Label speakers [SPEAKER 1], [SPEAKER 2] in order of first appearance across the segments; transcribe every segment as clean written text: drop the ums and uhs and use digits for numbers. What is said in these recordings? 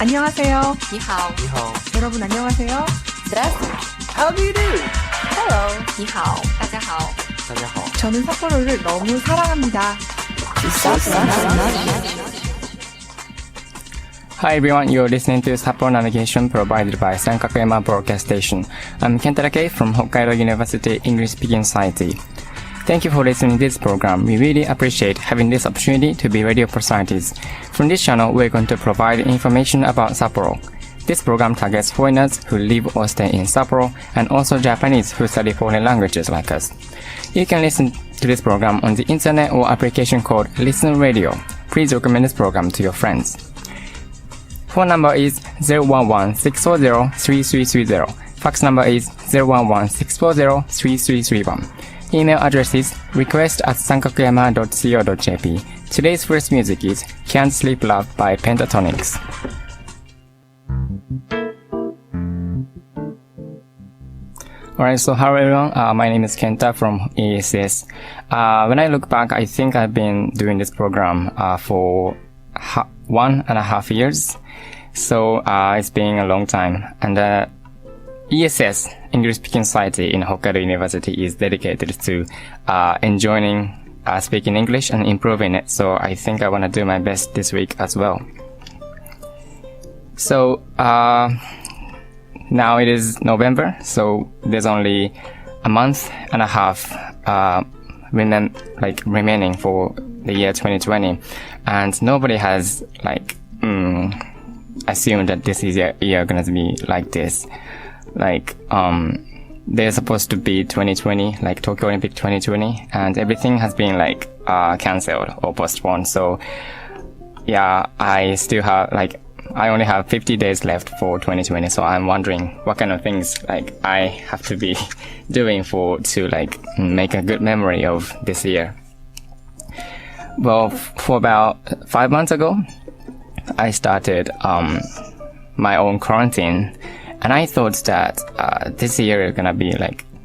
[SPEAKER 1] 안녕하세요.
[SPEAKER 2] 你好
[SPEAKER 1] 여러분 안녕하세요.
[SPEAKER 2] Здравствуйте
[SPEAKER 3] How do you do?
[SPEAKER 2] Hello 你好大家好
[SPEAKER 3] 大家好
[SPEAKER 1] 저는 삿포로를 너무 사랑합니다.
[SPEAKER 4] Hi everyone, you're listening to Sapporo Navigation provided by Sankakuyama Broadcast Station. I'm Kenta Takei from Hokkaido University English Speaking Society. Thank you for listening to this program. We really appreciate having this opportunity to be radio personalities. From this channel, we're going to provide information about Sapporo. This program targets foreigners who live or stay in Sapporo and also Japanese who study foreign languages like us. You can listen to this program on the internet or application called Listen Radio. Please recommend this program to your friends. Phone number is 011-640-3330. Fax number is 011-640-3331. Email address is request@sankakuyama.co.jp. Today's first music is Can't Sleep Love by Pentatonics. Alright, so hello everyone, my name is Kenta from ESS. When I look back, I think I've been doing this program for 1.5 years. So it's been a long time. And ESS, English Speaking Society in Hokkaido University, is dedicated to enjoying speaking English and improving it. So I think I want to do my best this week as well. So now it is November, so there's only a month and a half remaining for the year 2020, and nobody has assumed that this year gonna be like this. There's supposed to be 2020, like Tokyo Olympic 2020, and everything has been cancelled or postponed. So yeah, I still have I only have 50 days left for 2020, so I'm wondering what kind of things I have to be doing to make a good memory of this year. Well, for about 5 months ago, I started my own quarantine, and I thought that this year gonna be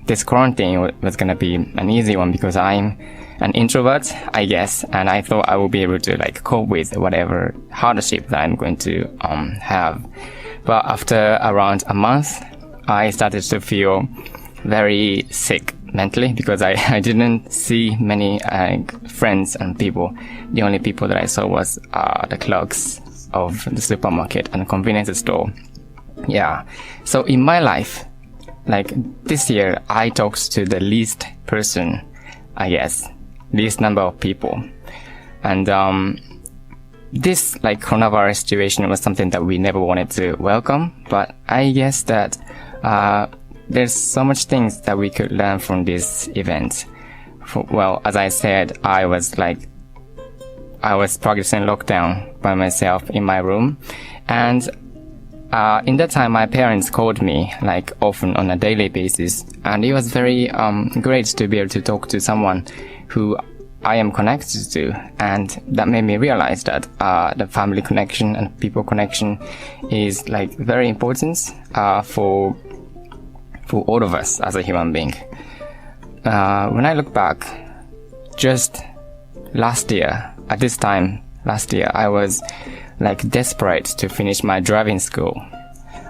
[SPEAKER 4] this quarantine was gonna be an easy one because I'm an introvert, I guess, and I thought I would be able to cope with whatever hardship that I'm going to have. But after around a month, I started to feel very sick mentally because I didn't see many friends and people. The only people that I saw was the clerks of the supermarket and convenience store. Yeah. So in my life, this year, I talked to the least person, I guess, least number of people. And this coronavirus situation was something that we never wanted to welcome, but I guess that there's so much things that we could learn from this event. Well, as I said, I was practicing lockdown by myself in my room, and in that time my parents called me often on a daily basis, and it was very great to be able to talk to someone who I am connected to, and that made me realize that the family connection and people connection is very important for all of us as a human being. When I look back, just last year, at this time last year, I was desperate to finish my driving school.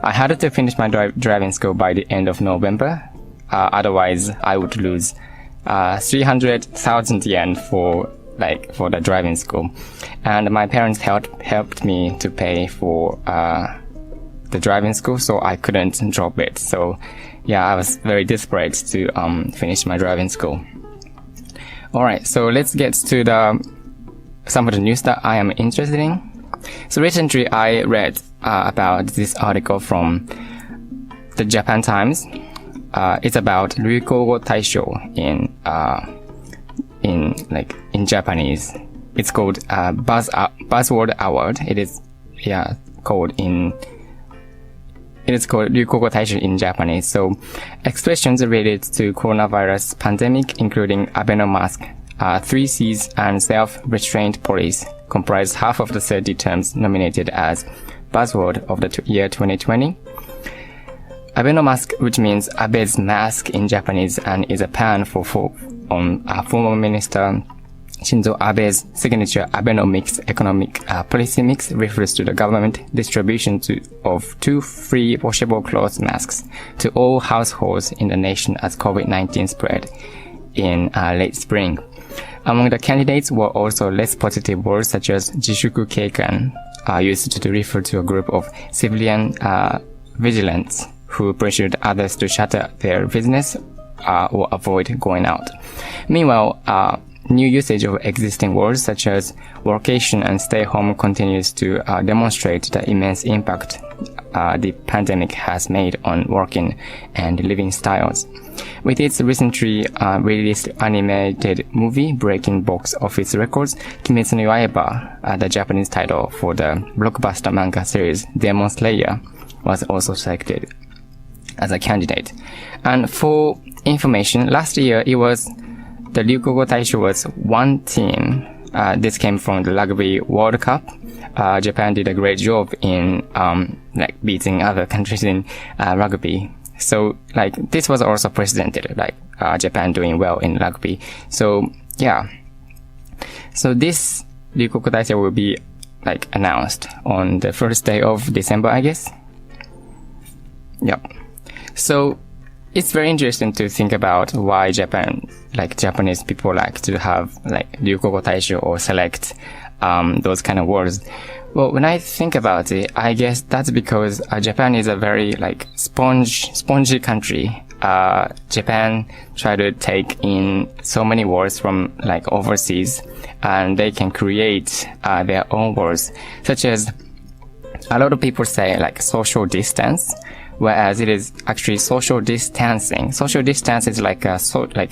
[SPEAKER 4] I had to finish my driving school by the end of November. Otherwise, I would lose 300,000 yen for the driving school. And my parents helped me to pay for the driving school, so I couldn't drop it. So yeah, I was very desperate to finish my driving school. Alright, so let's get to some of the news that I am interested in. So recently I read about this article from the Japan Times. It's about Ryukogo Taisho in Japanese. It's called Buzzword Award. It is called Ryukogo Taisho in Japanese. So expressions related to coronavirus pandemic, including Abenomimask, 3 C's and self-restraint police, comprise half of the 30 terms nominated as buzzword of the year 2020. Abenomimask, which means Abe's mask in Japanese, and is a pan on former minister Shinzo Abe's signature Abenomics economic policy mix refers to the government distribution of 2 free washable cloth masks to all households in the nation as COVID-19 spread in late spring. Among the candidates were also less positive words such as jishuku keikan, used to refer to a group of civilian vigilantes who pressured others to shutter their business or avoid going out. Meanwhile, new usage of existing words such as workation and stay home continues to demonstrate the immense impact the pandemic has made on working and living styles. With its recently released animated movie breaking box office records, Kimetsu no Yaiba, the Japanese title for the blockbuster manga series Demon Slayer, was also selected as a candidate. And for information, last year it was the Ryukogo Taisho was one team. This came from the Rugby World Cup. Japan did a great job in beating other countries in rugby. So this was also presented Japan doing well in rugby. So yeah. So this Ryukogo Taisho will be announced on the first day of December, I guess. Yep. So it's very interesting to think about why Japanese people like to have Ryukogo Taisho or select those kind of words. Well, when I think about it, I guess that's because Japan is a very spongy country. Japan try to take in so many words from overseas, and they can create their own words, such as a lot of people say social distance, whereas it is actually social distancing. Social distance is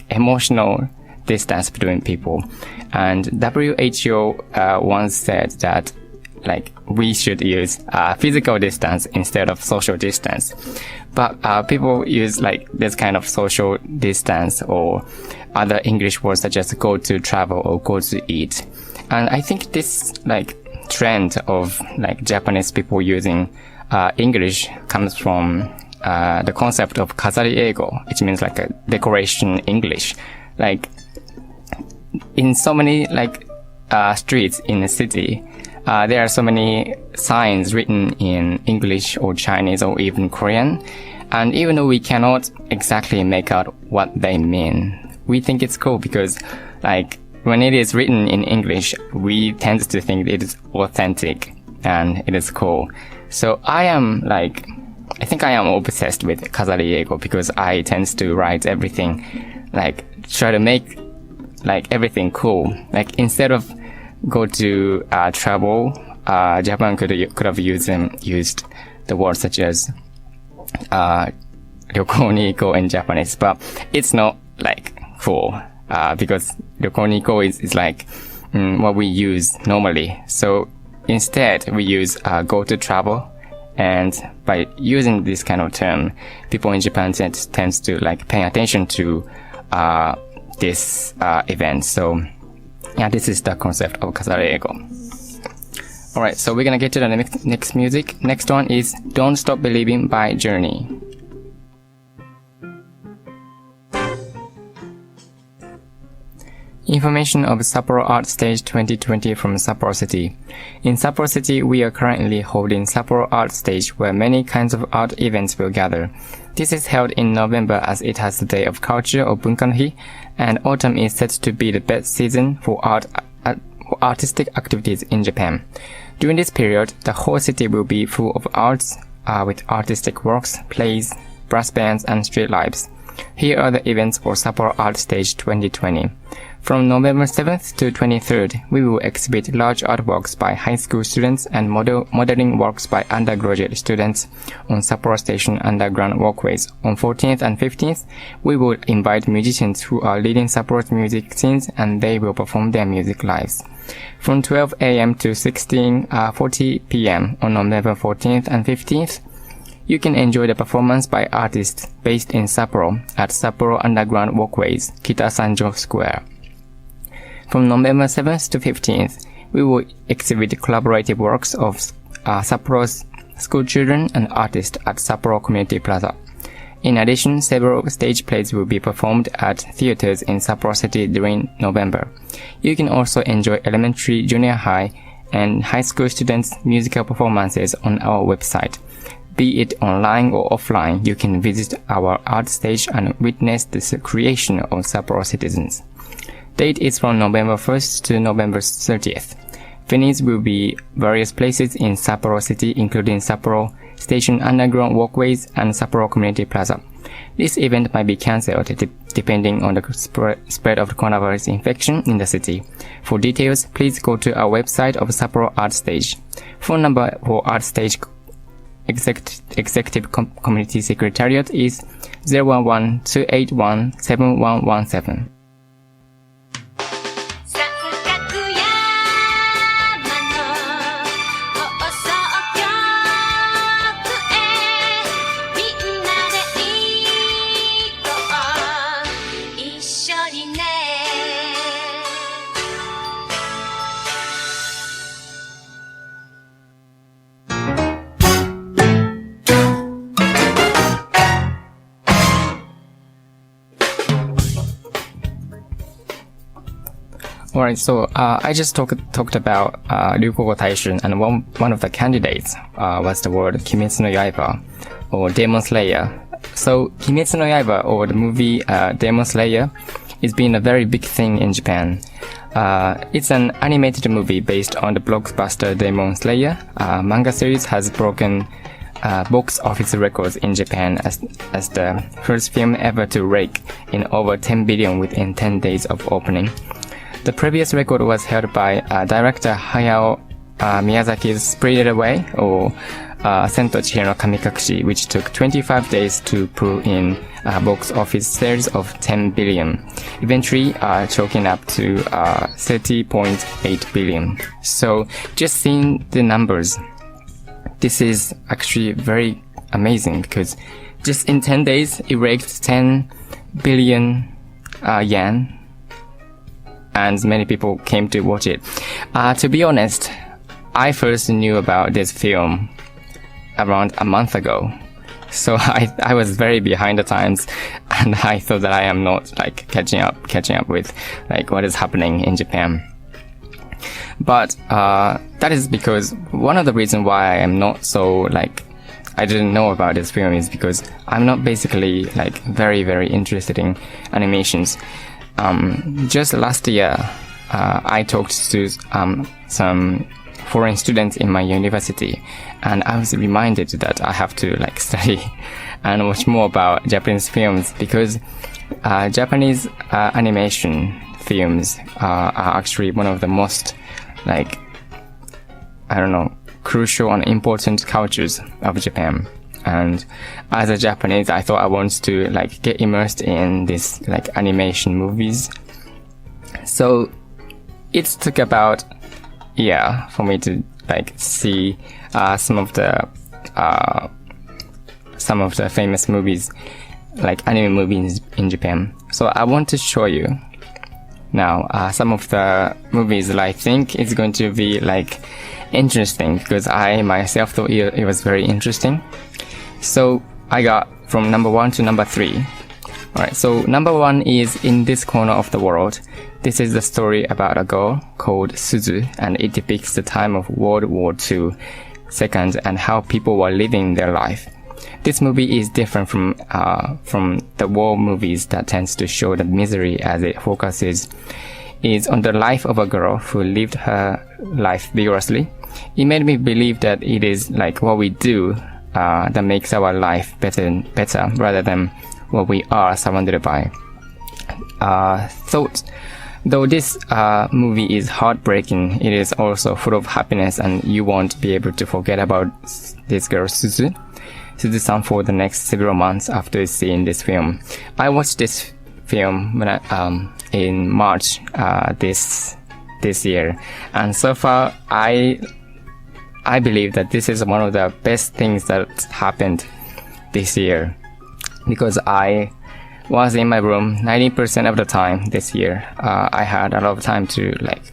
[SPEAKER 4] emotional distance between people. And WHO once said that we should use physical distance instead of social distance. But people use this kind of social distance or other English words such as go to travel or go to eat. And I think this trend of Japanese people using English comes from the concept of kazari eigo, which means a decoration English. In so many streets in the city, there are so many signs written in English or Chinese or even Korean, and even though we cannot exactly make out what they mean, we think it's cool because when it is written in English, we tend to think it is authentic and it is cool. So I think I am obsessed with kazari eigo because I tend to write everything, try to make everything cool. Instead of go to travel, Japan could have used the words such as 旅行に行こう in Japanese, but it's not cool because 旅行に行こう is what we use normally. So instead we use go to travel, and by using this kind of term, people in Japan tends to pay attention to this event. So yeah, this is the concept of kazari eigo. Alright, so we're gonna get to the next music. Next one is Don't Stop Believing by Journey. Information of Sapporo Art Stage 2020 from Sapporo City. In Sapporo City, we are currently holding Sapporo Art Stage, where many kinds of art events will gather. This is held in November as it has the Day of Culture or Bunkan no Hi, and autumn is said to be the best season for artistic activities in Japan. During this period, the whole city will be full of arts, with artistic works, plays, brass bands, and street lives. Here are the events for Sapporo Art Stage 2020. From November 7th to 23rd, we will exhibit large artworks by high school students and modeling works by undergraduate students on Sapporo Station underground walkways. On 14th and 15th, we will invite musicians who are leading Sapporo's music scenes, and they will perform their music lives. From 12 a.m. to 16:40 p.m. on November 14th and 15th, you can enjoy the performance by artists based in Sapporo at Sapporo Underground Walkways, Kita-Sanjo Square. From November 7th to 15th, we will exhibit collaborative works of Sapporo's school children and artists at Sapporo Community Plaza. In addition, several stage plays will be performed at theaters in Sapporo City during November. You can also enjoy elementary, junior high, and high school students' musical performances on our website. Be it online or offline, you can visit our art stage and witness the creation of Sapporo citizens. Date is from November 1st to November 30th. Venues will be various places in Sapporo City, including Sapporo Station underground walkways and Sapporo Community Plaza. This event might be cancelled depending on the spread of coronavirus infection in the city. For details, please go to our website of Sapporo Art Stage. Phone number for Art Stage Executive Community Secretariat is 011-281-7117. Alright, so I just talked about Ryukogo Taishun, and one of the candidates was the word Kimetsu no Yaiba, or Demon Slayer. So Kimetsu no Yaiba, or the movie Demon Slayer, is being a very big thing in Japan. It's an animated movie based on the blockbuster Demon Slayer. Manga series has broken box office records in Japan as the first film ever to rake in over 10 billion within 10 days of opening. The previous record was held by director Hayao Miyazaki's Spirited Away, or Sento Chihiro no Kamikakushi, which took 25 days to pull in box office sales of 10 billion, eventually choking up to 30.8 billion. So just seeing the numbers, this is actually very amazing, because just in 10 days it raked 10 billion yen, and many people came to watch it. To be honest, I first knew about this film around a month ago. So I was very behind the times, and I thought that I am not like catching up with like what is happening in Japan. But that is because one of the reasons why I am not so like I didn't know about this film is because I'm not basically like very, very interested in animations. Just last year, I talked to some foreign students in my university, and I was reminded that I have to like study and watch more about Japanese films, because Japanese animation films are actually one of the most like, I don't know, crucial and important cultures of Japan. And as a Japanese, I thought I wanted to like get immersed in this like animation movies. So it took about a year for me to like see some of the famous movies, like anime movies in Japan. So I want to show you now some of the movies that I think is going to be like interesting, because I myself thought it was very interesting. So I got from number 1 to number 3. Alright, so number 1 is In This Corner of the World. This is the story about a girl called Suzu, and it depicts the time of World War II, second, and how people were living their life. This movie is different from the war movies that tends to show the misery, as it focuses is on the life of a girl who lived her life vigorously. It made me believe that it is like what we do that makes our life better, rather than what we are surrounded by. Though this movie is heartbreaking, it is also full of happiness, and you won't be able to forget about this girl Suzu-san for the next several months after seeing this film. I watched this film when in March this year, and so far I believe that this is one of the best things that happened this year, because I was in my room 90% of the time this year. I had a lot of time to like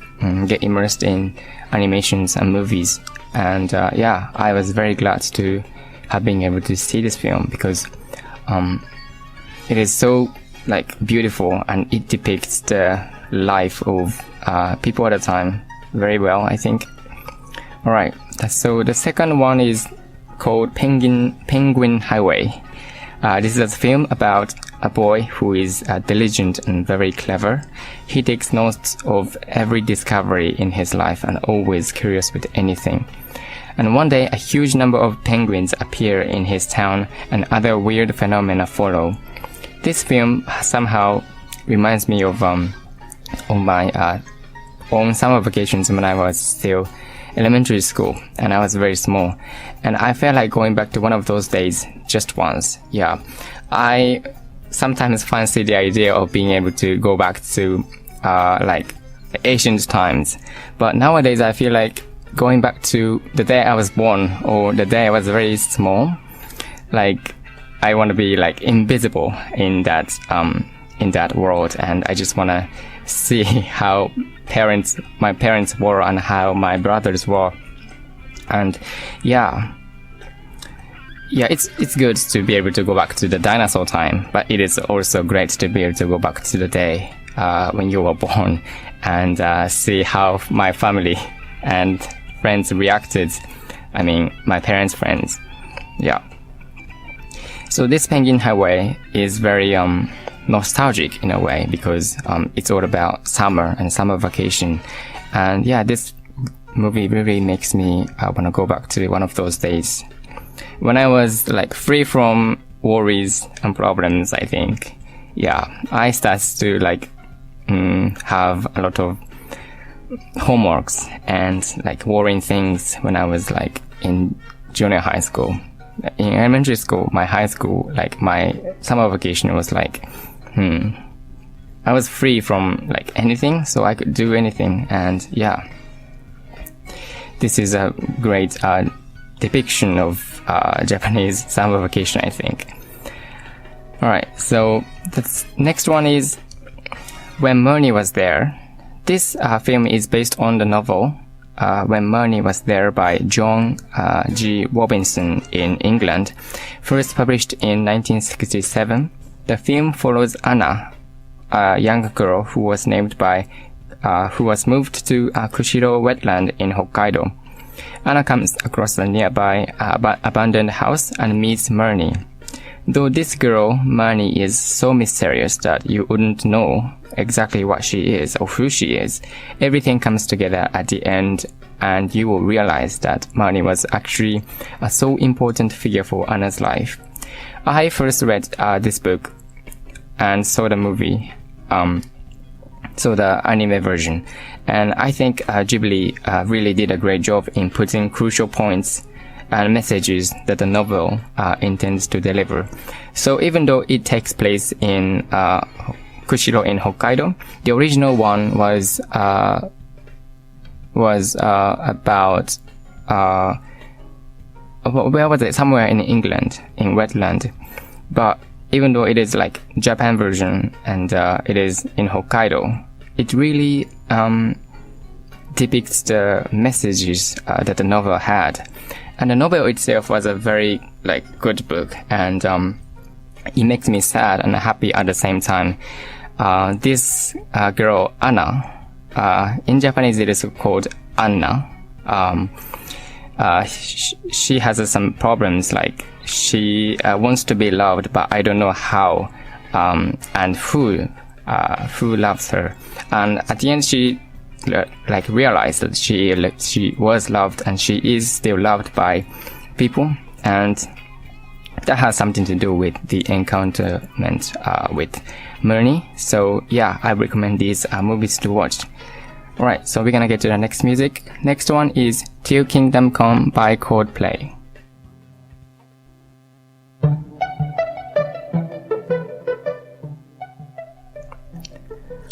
[SPEAKER 4] get immersed in animations and movies, and I was very glad to have been able to see this film, because it is so like beautiful, and it depicts the life of people at the time very well, I think. Alright, so the second one is called Penguin Highway. This is a film about a boy who is diligent and very clever. He takes notes of every discovery in his life and always curious with anything. And one day, a huge number of penguins appear in his town, and other weird phenomena follow. This film somehow reminds me of my own summer vacations when I was still elementary school, and I was very small, and I felt like going back to one of those days just once. Yeah, I sometimes fancy the idea of being able to go back to like ancient times, but nowadays I feel like going back to the day I was born or the day I was very small. Like I want to be like invisible in that world, and I just want to see how my parents were and how my brothers were. And yeah, it's good to be able to go back to the dinosaur time, but it is also great to be able to go back to the day when you were born, and see how my family and friends reacted. I mean, my parents' friends. Yeah. So this Penguin Highway is very nostalgic in a way, because it's all about summer and summer vacation. And yeah, this movie really makes me want to go back to one of those days when I was like free from worries and problems, I think. Yeah, I started to like have a lot of homeworks and like worrying things when I was like in junior high school. In elementary school, my high school, like my summer vacation was like I was free from like anything, so I could do anything. And yeah, this is a great depiction of Japanese summer vacation, I think. Alright, so the next one is When Marnie Was There. This film is based on the novel When Marnie Was There by John G. Robinson in England, first published in 1967. The film follows Anna, a young girl who was moved to Kushiro wetland in Hokkaido. Anna comes across a nearby abandoned house and meets Marnie. Though this girl, Marnie, is so mysterious that you wouldn't know exactly what she is or who she is, everything comes together at the end, and you will realize that Marnie was actually a so important figure for Anna's life. I first read this book and saw the movie, saw the anime version, and I think Ghibli really did a great job in putting crucial points and messages that the novel intends to deliver. So even though it takes place in Kushiro in Hokkaido, the original one was about where was it? Somewhere in England, in wetland. But even though it is like Japan version and it is in Hokkaido, it really depicts the messages that the novel had. And the novel itself was a very like good book, and it makes me sad and happy at the same time. This girl Anna, in Japanese it is called Anna. She has some problems, like she wants to be loved, but I don't know how and who loves her. And at the end, she like realized that she was loved, and she is still loved by people, and that has something to do with the encounterment with Marnie. So yeah, I recommend these movies to watch. Alright, so we're gonna get to the next music. Next one is Till Kingdom Come by Coldplay.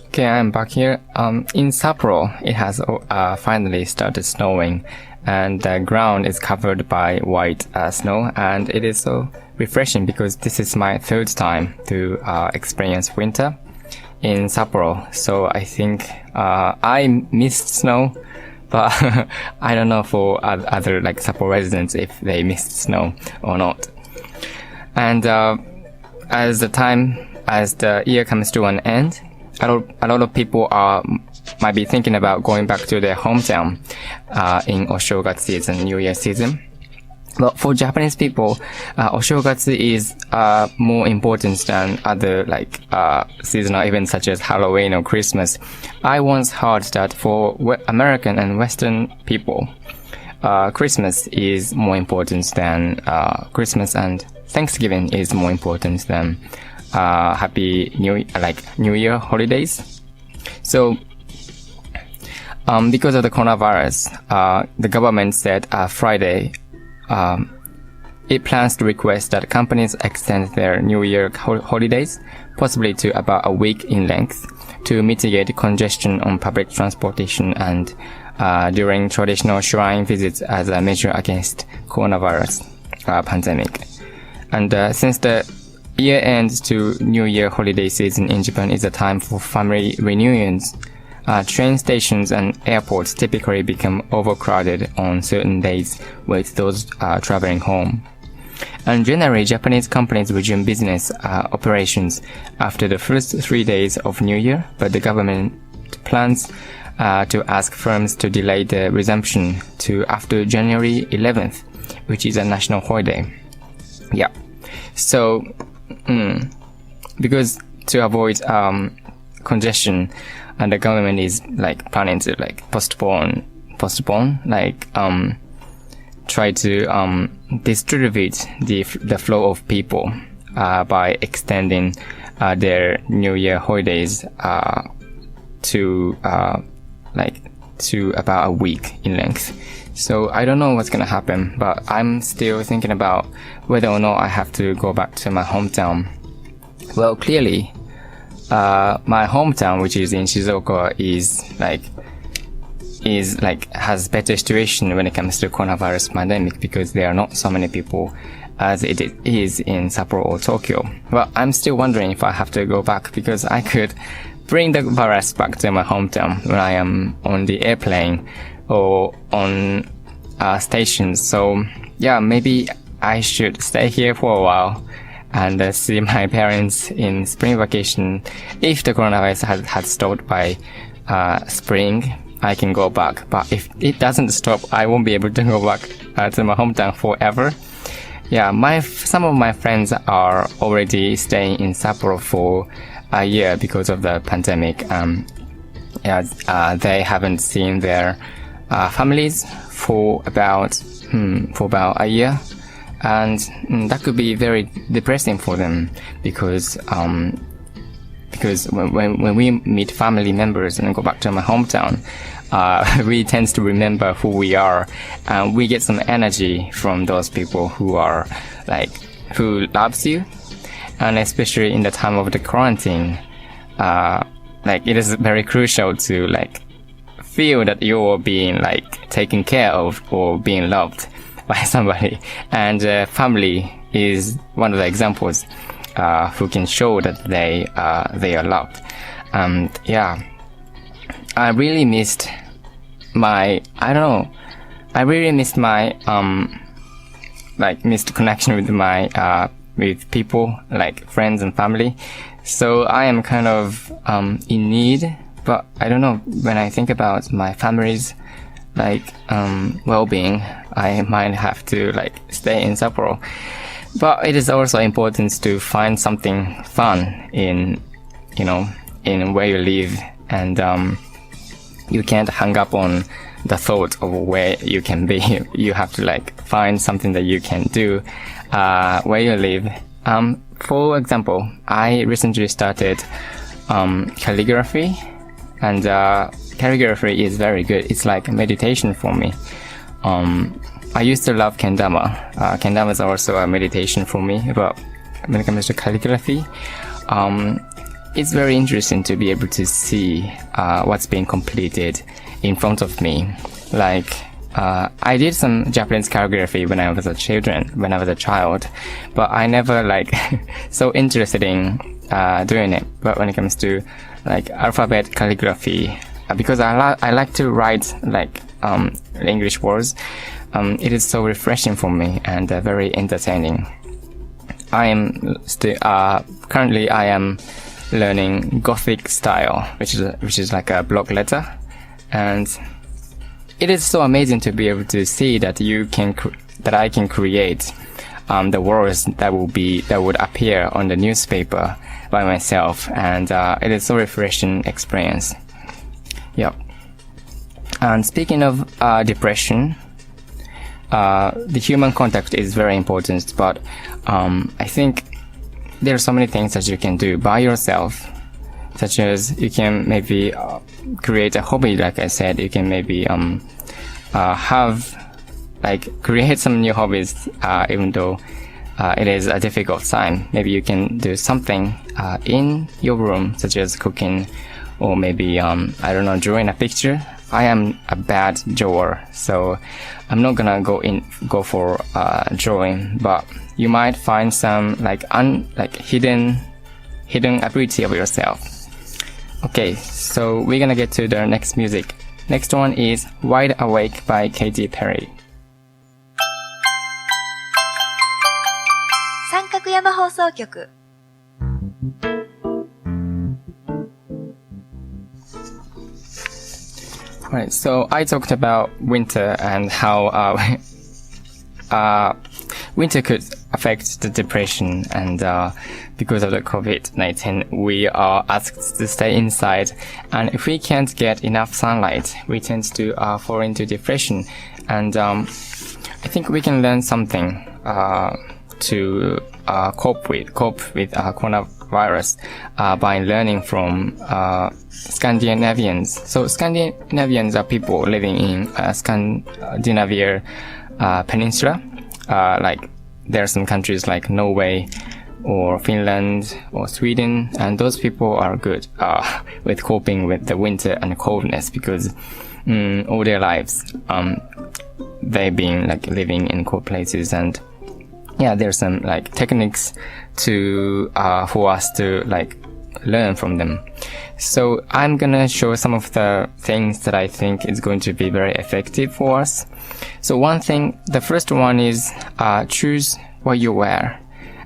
[SPEAKER 4] Okay, I'm back here. In Sapporo, it has finally started snowing, and the ground is covered by white snow, and it is so refreshing because this is my third time to experience winter in Sapporo. So I think I missed snow, but I don't know for other like Sapporo residents if they missed snow or not. And as the year comes to an end, a lot of people might be thinking about going back to their hometown in Oshogatsu season, New Year season. But for Japanese people, Oshogatsu is more important than other seasonal events such as Halloween or Christmas. I once heard that for American and Western people, Christmas is more important than Christmas, and Thanksgiving is more important than Happy New Year holidays. So, because of the coronavirus, the government said Friday. It plans to request that companies extend their New Year holidays, possibly to about a week in length, to mitigate congestion on public transportation and during traditional shrine visits as a measure against coronavirus pandemic. And since the year end to New Year holiday season in Japan is a time for family reunions, train stations and airports typically become overcrowded on certain days with those traveling home. And generally, Japanese companies resume business operations after the first 3 days of New Year, but the government plans to ask firms to delay the resumption to after January 11th, which is a national holiday. Yeah. So, because to avoid congestion, and the government is planning to postpone, try to distribute the flow of people by extending their New Year holidays to about a week in length. So I don't know what's gonna happen, but I'm still thinking about whether or not I have to go back to my hometown. Well, clearly, my hometown, which is in Shizuoka, has better situation when it comes to coronavirus pandemic because there are not so many people as it is in Sapporo or Tokyo. Well, I'm still wondering if I have to go back because I could bring the virus back to my hometown when I am on the airplane or on stations. So yeah, maybe I should stay here for a while and see my parents in spring vacation. If the coronavirus had stopped by spring, I can go back. But if it doesn't stop, I won't be able to go back to my hometown forever. Yeah, some of my friends are already staying in Sapporo for a year because of the pandemic. They haven't seen their families for about a year. And that could be very depressing for them because when we meet family members and go back to my hometown, we tend to remember who we are, and we get some energy from those people who loves you, and especially in the time of the quarantine, it is very crucial to feel that you're being taken care of or being loved by somebody, and family is one of the examples who can show that they are loved. Yeah, I really missed my missed connection with my with people friends and family. So I am kind of in need, but I don't know, when I think about my family's well-being, I might have to stay in Sapporo. But it is also important to find something fun in where you live, and you can't hang up on the thought of where you can be. You have to find something that you can do where you live. For example, I recently started calligraphy, and calligraphy is very good. It's like meditation for me. I used to love kendama. Kendama is also a meditation for me, but when it comes to calligraphy, it's very interesting to be able to see what's being completed in front of me. I did some Japanese calligraphy when I was a child, but I never so interested in doing it. But when it comes to alphabet calligraphy, because I like to write English words, it is so refreshing for me and very entertaining. currently I am learning Gothic style, which is like a block letter, and it is so amazing to be able to see that that I can create the words that would appear on the newspaper by myself, and it is so refreshing experience. Yep. And speaking of depression, the human contact is very important, but I think there are so many things that you can do by yourself, such as you can maybe create a hobby, like I said. You can maybe create some new hobbies, even though it is a difficult time. Maybe you can do something in your room, such as cooking, or maybe drawing a picture. I am a bad drawer, so I'm not gonna go for drawing, but you might find some hidden ability of yourself. Okay, so we're gonna get to the next music. Next one is Wide Awake by Katy Perry.
[SPEAKER 2] 三角山放送局。
[SPEAKER 4] Right, so I talked about winter and how winter could affect the depression, and because of the COVID-19, we are asked to stay inside, and if we can't get enough sunlight, we tend to fall into depression, and I think we can learn something to cope with coronavirus by learning from Scandinavians. So Scandinavians are people living in Scandinavia peninsula. Like there are some countries like Norway or Finland or Sweden, and those people are good with coping with the winter and coldness, because all their lives they've been living in cold places, and there's some techniques for us to learn from them. So I'm gonna show some of the things that I think is going to be very effective for us. So the first one is choose what you wear.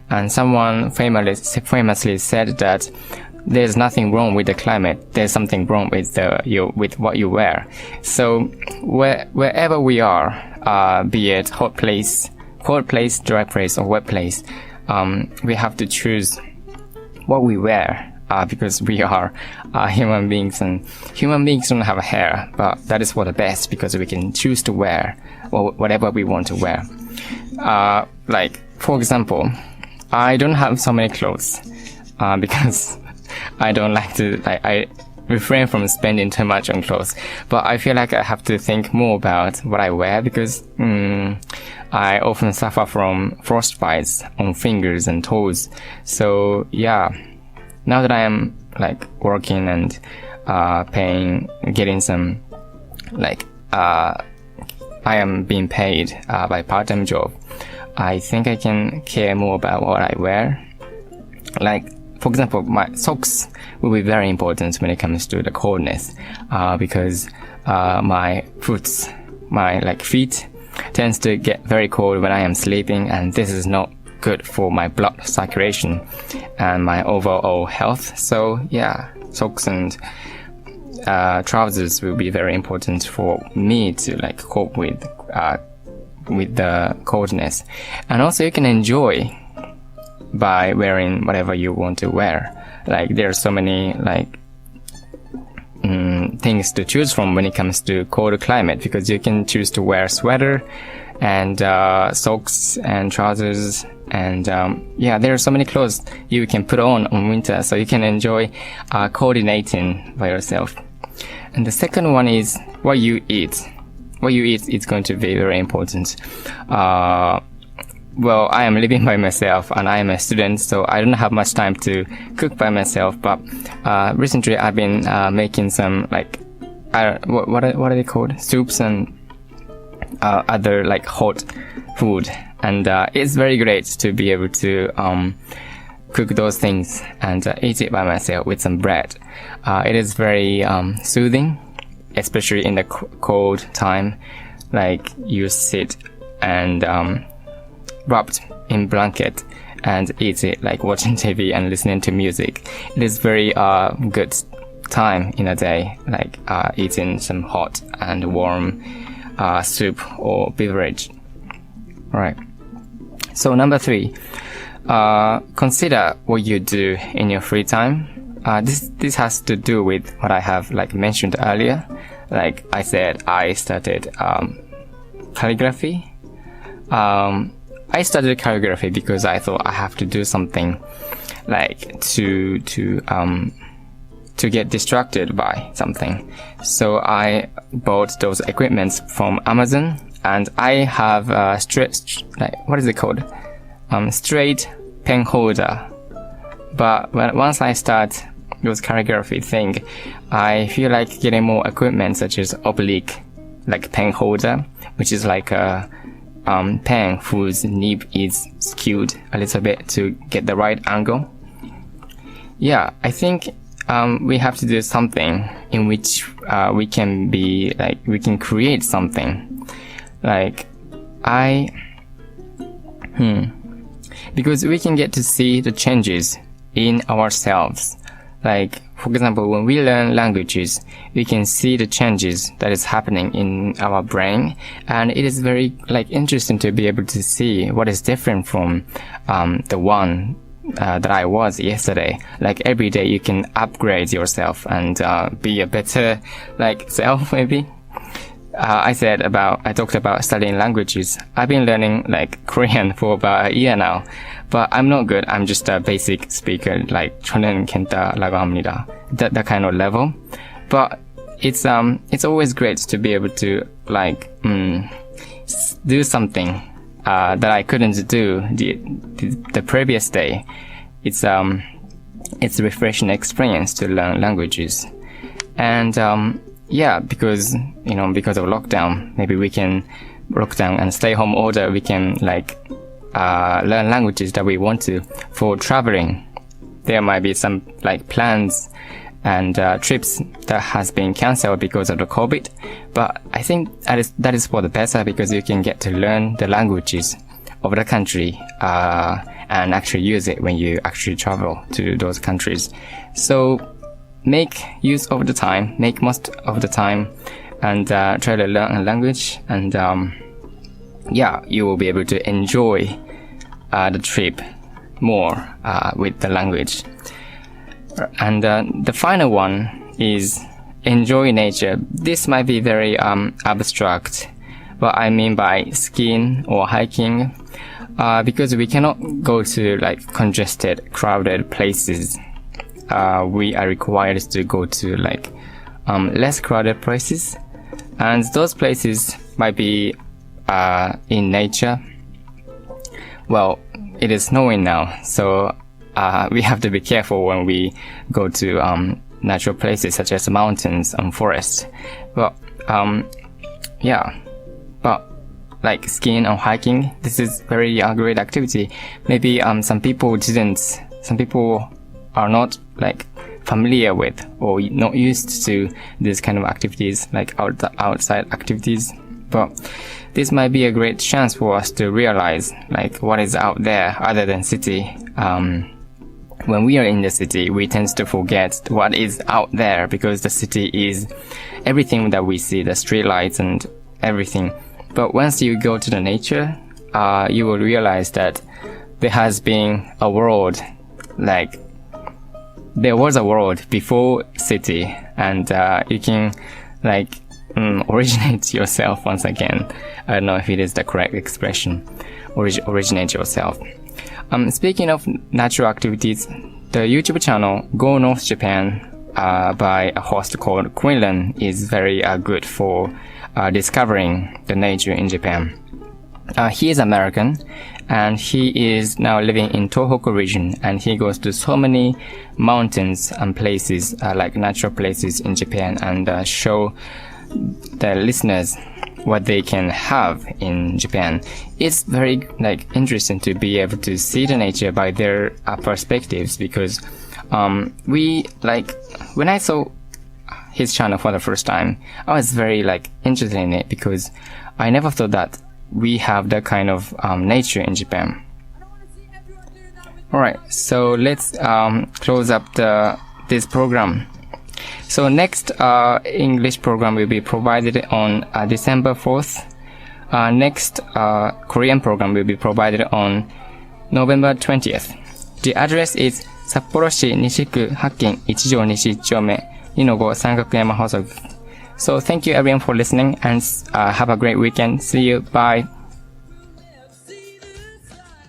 [SPEAKER 4] And someone famously said that there's nothing wrong with the climate, there's something wrong with with what you wear. So wherever we are, be it hot place, cold place, dry place, or wet place, we have to choose what we wear, because we are human beings, and human beings don't have hair, but that is for the best, because we can choose to wear whatever we want to wear. For example, I don't have so many clothes, because I don't like to, I refrain from spending too much on clothes, but I feel like I have to think more about what I wear, because I often suffer from frostbites on fingers and toes. So now that I am working and getting some I am being paid by part-time job, I think I can care more about what I wear. For example, my socks will be very important when it comes to the coldness, because my feet tends to get very cold when I am sleeping, and this is not good for my blood circulation and my overall health. So socks and trousers will be very important for me to cope with the coldness. And also you can enjoy by wearing whatever you want to wear. There are so many things to choose from when it comes to cold climate, because you can choose to wear sweater and socks and trousers, and there are so many clothes you can put on winter, so you can enjoy coordinating by yourself. And the second one is what you eat. What you eat is going to be very important. Well, I am living by myself and I am a student, so I don't have much time to cook by myself, but recently I've been making some what are they called? Soups and other hot food, and it's very great to be able to cook those things and eat it by myself with some bread. It is very soothing, especially in the cold time. You sit and wrapped in blanket and eat it, like watching TV and listening to music. It is very good time in a day, like eating some hot and warm soup or beverage. Alright. So number 3, consider what you do in your free time. This has to do with what I have like mentioned earlier. Like I said, I started calligraphy. I studied calligraphy because I thought I have to do something like to get distracted by something. So I bought those equipments from Amazon, and I have a straight pen holder. But once I start those calligraphy thing, I feel like getting more equipment such as oblique, like pen holder, which is like a pen whose nib is skewed a little bit to get the right angle. Yeah, I think we have to do something in which we can create something. Like because we can get to see the changes in ourselves. Like, for example, when we learn languages, we can see the changes that is happening in our brain, and it is very interesting to be able to see what is different from the one that I was yesterday. Like every day you can upgrade yourself and be a better self maybe. I talked about studying languages. I've been learning Korean for about a year now, but I'm not good. I'm just a basic speaker, 저는 괜찮다라고 합니다. That kind of level. But it's always great to be able to do something that I couldn't do the previous day. It's a refreshing experience to learn languages. And because of lockdown, maybe we can lockdown and stay home order, we can learn languages that we want to. For traveling, there might be some plans and trips that has been cancelled because of the COVID, but I think that is for the better, because you can get to learn the languages of the country and actually use it when you actually travel to those countries. So make use of the time, make most of the time, and try to learn a language, and you will be able to enjoy the trip more with the language. And the final one is enjoy nature. This might be very abstract, but I mean by skiing or hiking, because we cannot go to congested, crowded places. We are required to go to less crowded places, and those places might be in nature. Well, it is snowing now, so we have to be careful when we go to natural places such as mountains and forests. But skiing or hiking, this is very great activity. Maybe some people are not familiar with or not used to this kind of activities, outside activities. But this might be a great chance for us to realize what is out there other than city. When we are in the city, we tend to forget what is out there, because the city is everything that we see, the street lights and everything. But once you go to the nature, you will realize that there has been a world, there was a world before city, and you can originate yourself once again. I don't know if it is the correct expression. Originate yourself. Speaking of natural activities, the YouTube channel Go North Japan by a host called Quinlan is very good for discovering the nature in Japan. He is American, and he is now living in Tohoku region, and he goes to so many mountains and places, natural places in Japan, and show the listeners what they can have in Japan. It's very interesting to be able to see the nature by their perspectives, because when I saw his channel for the first time, I was very interested in it, because I never thought that we have that kind of nature in Japan. Alright, so let's close up this program. So next English program will be provided on December 4th. Next Korean program will be provided on November 20th. The address is 札幌市西区八軒一条西一丁目2-5三角山放送局. So thank you everyone for listening and have a great weekend. See you. Bye.